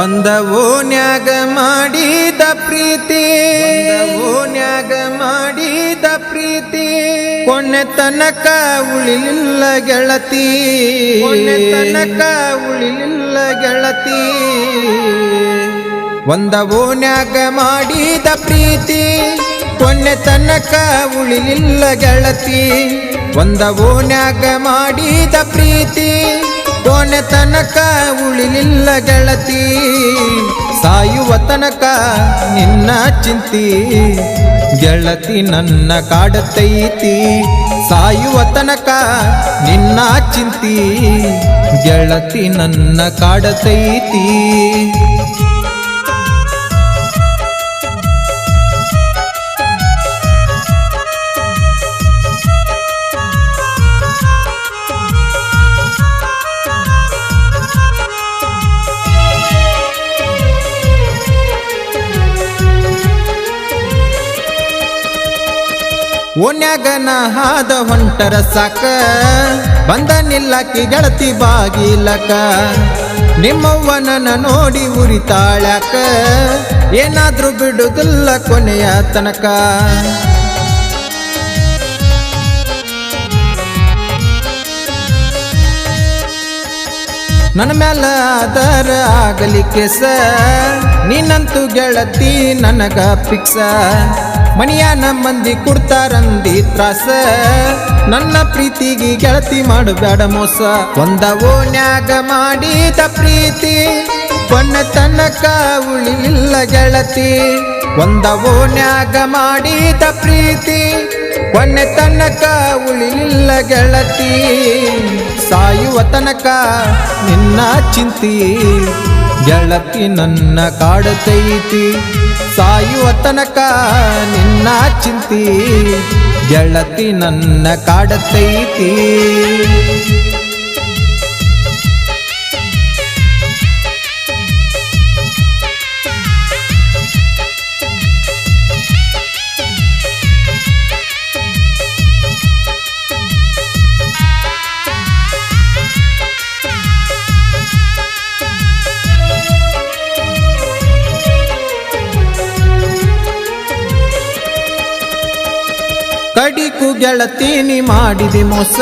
ಒಂದ ಓನ್ಯಾಗ ಮಾಡಿದ ಪ್ರೀತಿ ಕೊನೆ ತನಕ ಉಳಿಲಿಲ್ಲ ಗೆಳತಿ ಒಂದ ಓನ್ಯಾಗ ಮಾಡಿದ ಪ್ರೀತಿ ಕೊನೆ ತನಕ ಉಳಿಲಿಲ್ಲ ಗೆಳತಿ ಒಂದ ಓನ್ಯಾಗ ಮಾಡಿದ ಪ್ರೀತಿ ಕೊನೆ ತನಕ ಉಳಿಲಿಲ್ಲ ಗೆಳತಿ ಸಾಯುವ ತನಕ ನಿನ್ನ ಚಿಂತಿ ಗೆಳತಿ ನನ್ನ ಕಾಡತೈತಿ ಸಾಯುವ ತನಕ ನಿನ್ನ ಚಿಂತಿ ಗೆಳತಿ ನನ್ನ ಕಾಡತೈತಿ ಓನ್ಯಾಗನ ಹಾದ ಹೊಂಟರ ಸಾಕ ಬಂದ ನಿಲ್ಲಕಿ ಗೆಳತಿ ಬಾಗಿಲಕ ನಿಮ್ಮವ್ವನನ ನೋಡಿ ಉರಿತಾಳ್ಯಾಕ ಏನಾದ್ರೂ ಬಿಡುದಿಲ್ಲ ಕೊನೆಯ ತನಕ ನನ್ನ ಮ್ಯಾಲ ಆದರ ಆಗಲಿಕ್ಕೆ ನೀನಂತೂ ಗೆಳತಿ ನನಗ ಫಿಕ್ಸ ಮನಿಯಾನ ಮಂದಿ ಕೊಡ್ತಾರಂದಿ ತ್ರಾಸ ನನ್ನ ಪ್ರೀತಿಗೆ ಗೆಳತಿ ಮಾಡಬೇಡ ಮೋಸ ಒಂದ ಓನ್ಯಾಗ ಮಾಡಿದ ಪ್ರೀತಿ ಕೊನೆ ತನಕ ಉಳಿಲಿಲ್ಲ ಗೆಳತಿ ಒಂದ ಓನ್ಯಾಗ ಮಾಡಿದ ಪ್ರೀತಿ ಕೊನೆ ತನಕ ಉಳಿಲಿಲ್ಲ ಗೆಳತಿ ಸಾಯುವ ತನಕ ನಿನ್ನ ಚಿಂತಿ ಗೆಳತಿ ನನ್ನ ಕಾಡತೈತಿ ಸಾಯುವ ತನಕ ನಿನ್ನ ಚಿಂತಿ ಗೆಳತಿ ನನ್ನ ಕಾಡತೈತಿ ಕಡಿಕು ಗೆಳತಿ ನೀ ಮಾಡಿದಿ ಮೋಸ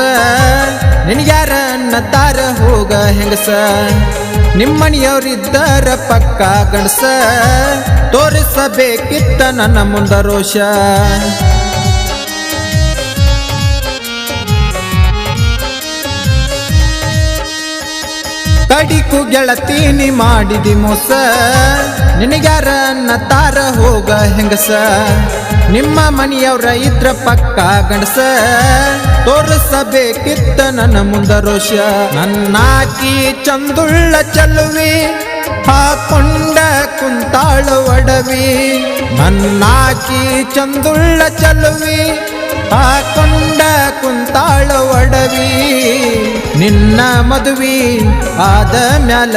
ನಿನಗ್ಯಾರ ಅನ್ನತಾರ ಹೋಗ ಹೆಂಗಸ ನಿಮ್ಮನಿಯವರಿದ್ದರ ಪಕ್ಕ ಗಣಸ ತೋರಿಸಬೇಕಿತ್ತ ನನ್ನ ಮುಂದ ರೋಷ ಕಡಿಕು ಗೆಳತಿ ನೀ ಮಾಡಿದಿ ಮೋಸ ನಿನಗ್ಯಾರ ಅನ್ನತಾರ ಹೋಗ ಹೆಂಗಸ ನಿಮ್ಮ ಮನೆಯವರ ಇದ್ರ ಪಕ್ಕ ಗಣಸ ತೋರಿಸಬೇಕಿತ್ತ ನನ್ನ ಮುಂದ ರೋಷ ನನ್ನಾಕಿ ಚಂದುಳ್ಳ ಚಲುವಿ ಹಾಕೊಂಡ ಕುಂತಾಳು ಒಡವಿ ನನ್ನಾಕಿ ಚಂದುಳ್ಳ ಚಲುವಿ ಹಾಕೊಂಡ ಕುಂತಾಳು ಒಡವಿ ನಿನ್ನ ಮದುವೆ ಆದ ಮ್ಯಾಲ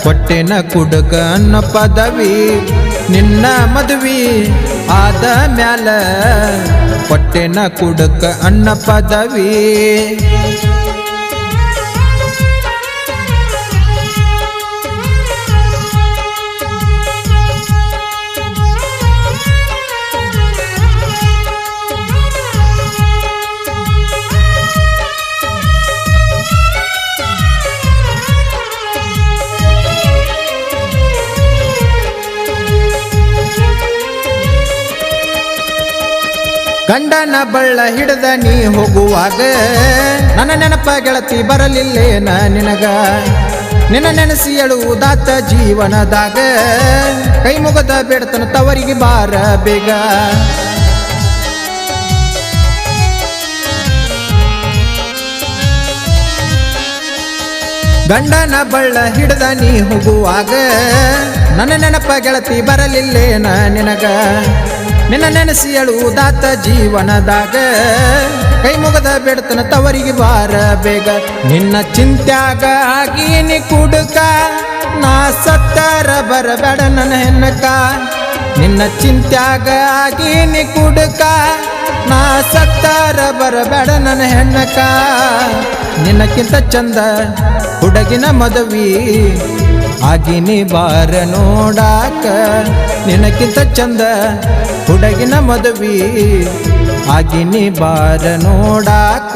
ಕೊಟ್ಟೆನ ಕುಡುಕ ಅನ್ನ ಪದವಿ ನಿನ್ನ ಮದುವೆ ಆದ ಮ್ಯಾಲ ಕೊಟ್ಟೆನ ಕುಡುಕ ಅನ್ನ ಪದವಿ ಗಂಡನ ಬಳ್ಳ ಹಿಡ್ದ ನೀ ಹೋಗುವಾಗ ನನ್ನ ನೆನಪ ಗೆಳತಿ ಬರಲಿಲ್ಲೇನ ನಿನಗ ನಿನ್ನ ನೆನೆಸಿ ಎಳುವುದಾತ ಜೀವನದಾಗ ಕೈ ಮುಗದ ಬೇಡತನ ತವರಿಗೆ ಬಾರ ಬೇಗ ಗಂಡನ ಬಳ್ಳ ಹಿಡ್ದ ನೀ ಹೋಗುವಾಗ ನನ್ನ ನೆನಪ ಗೆಳತಿ ಬರಲಿಲ್ಲೇನ ನಿನಗ ನಿನ್ನ ನೆನೆಸಿ ಎಳುವುದಾತ ಜೀವನದಾಗ ಕೈ ಮುಗದ ಬೇಡತನ ತವರಿಗೆ ಬಾರ ಬೇಗ ನಿನ್ನ ಚಿಂತ್ಯಾಗ ಆಗೀನಿ ಕುಡುಕ ನಾ ಸತ್ತರ ಬರಬೇಡ ನನ್ನ ಹೆನ್ನಕ ನಿನ್ನ ಚಿಂತ್ಯಾಗ ಆಗೀನಿ ಕುಡುಕ ನಾ ಸತ್ತರ ಬರಬೇಡ ನನ್ನ ಹೆನ್ನಕ ನಿನ್ನಕ್ಕಿಂತ ಚಂದ ಹುಡುಗಿನ ಮದುವೆ ಆಗಿನಿ ಬಾರ ನೋಡಾಕ ನಿನಕ್ಕಿಂತ ಚಂದ ಹುಡುಗಿನ ಮದುವೆ ಆಗಿನಿ ಬಾರ ನೋಡಾಕ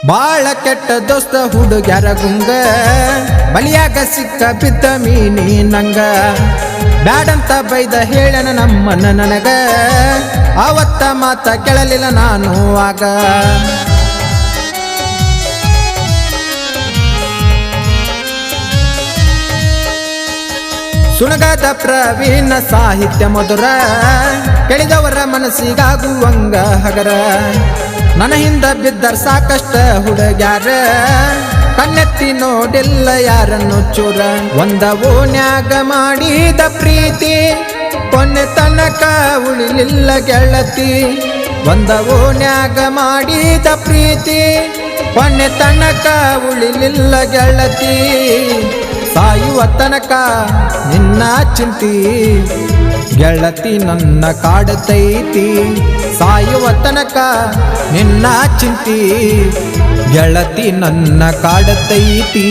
ಬಾಳ ಕೆಟ್ಟ ದೋಸ್ತ ಹುಡುಗ್ಯಾರ ಗುಂಗ ಬಲಿಯಾಗ ಸಿಕ್ಕ ಬಿದ್ದ ಮೀನಿ ನಂಗ ಬ್ಯಾಡಂತ ಬೈದ ಹೇಳನ ನಮ್ಮನ ನನಗ ಅವತ್ತ ಮಾತ ಕೇಳಲಿಲ್ಲ ನಾನು ಆಗ ಸುಣಗಾದ ಪ್ರವೀಣ ಸಾಹಿತ್ಯ ಮಧುರ ಕೇಳಿದವರ ಮನಸ್ಸಿಗಾಗುವಂಗ ಹಗರ ನನ್ನ ಹಿಂದ ಬಿದ್ದರ್ ಸಾಕಷ್ಟ ಹುಡುಗ್ಯಾರ ಕಣ್ಣೆತ್ತಿ ನೋಡಿಲ್ಲ ಯಾರನ್ನು ಚೂರ ಒಂದ ಓಣ್ಯಾಗ ಮಾಡಿದ ಪ್ರೀತಿ ಕೊನೆ ತನಕ ಉಳಿಲಿಲ್ಲ ಗೆಳತಿ ಒಂದ ಓಣ್ಯಾಗ ಮಾಡಿದ ಪ್ರೀತಿ ಕೊನೆ ತನಕ ಉಳಿಲಿಲ್ಲ ಗೆಳತಿ ಸಾಯುವ ತನಕ ನಿನ್ನ ಚಿಂತಿ ಗೆಳತಿ ನನ್ನ ಕಾಡತೈತಿ ಸಾಯುವ ತನಕ ನಿನ್ನ ಚಿಂತಿ ಗೆಳತಿ ನನ್ನ ಕಾಡತೈತಿ